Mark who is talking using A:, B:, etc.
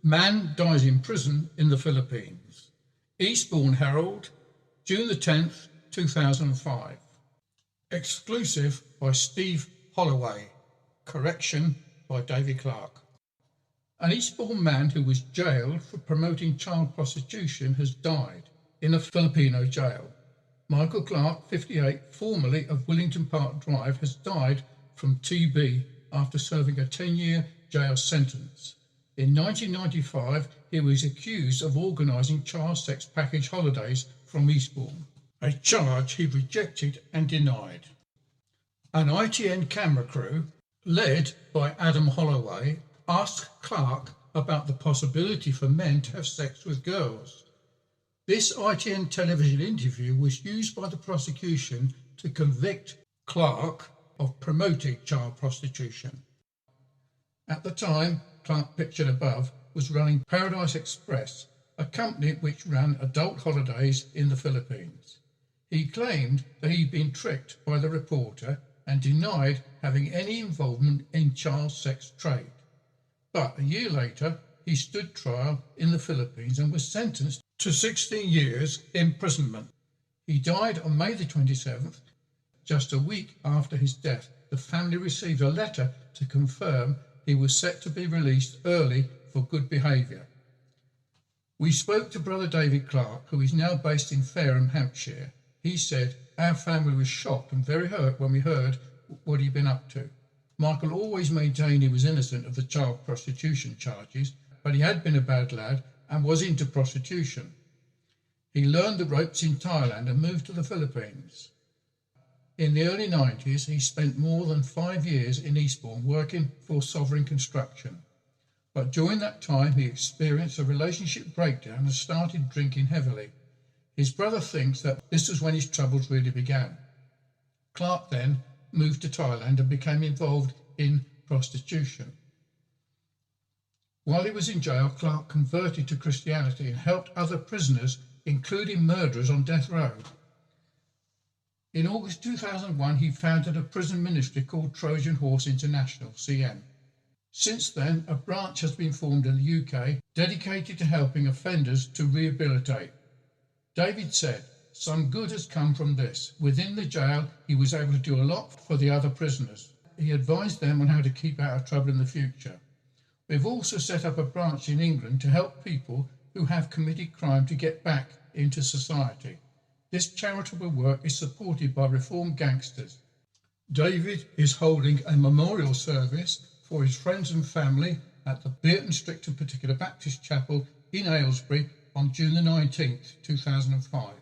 A: Man dies in prison in the Philippines. Eastbourne Herald, June the 10th, 2005. Exclusive by Steve Holloway. Correction by David Clark. An Eastbourne man who was jailed for promoting child prostitution has died in a Filipino jail. Michael Clark, 58, formerly of Willington Park Drive, has died from TB after serving a 10-year jail sentence. In 1995, he was accused of organising child sex package holidays from Eastbourne, a charge he rejected and denied. An ITN camera crew, led by Adam Holloway, asked Clark about the possibility for men to have sex with girls. This ITN television interview was used by the prosecution to convict Clark of promoting child prostitution. At the time, Clark, pictured above, was running Paradise Express, a company which ran adult holidays in the Philippines. He claimed that he'd been tricked by the reporter and denied having any involvement in child sex trade. But a year later, he stood trial in the Philippines and was sentenced to 16 years imprisonment. He died on May the 27th. Just a week after his death, the family received a letter to confirm he was set to be released early for good behaviour. We spoke to Brother David Clark, who is now based in Fareham, Hampshire. He said, "Our family was shocked and very hurt when we heard what he'd been up to. Michael always maintained he was innocent of the child prostitution charges, but he had been a bad lad and was into prostitution. He learned the ropes in Thailand and moved to the Philippines. In the early 90s, he spent more than 5 years in Eastbourne working for Sovereign Construction. But during that time, he experienced a relationship breakdown and started drinking heavily. His brother thinks that this was when his troubles really began. Clark then moved to Thailand and became involved in prostitution. While he was in jail, Clark converted to Christianity and helped other prisoners, including murderers on death row. In August 2001, he founded a prison ministry called Trojan Horse International, CM. Since then, a branch has been formed in the UK dedicated to helping offenders to rehabilitate. David said, "Some good has come from this. Within the jail, he was able to do a lot for the other prisoners. He advised them on how to keep out of trouble in the future. We've also set up a branch in England to help people who have committed crime to get back into society. This charitable work is supported by reformed gangsters." David is holding a memorial service for his friends and family at the Beaton Stricton Particular Baptist Chapel in Aylesbury on June the 19th, 2005.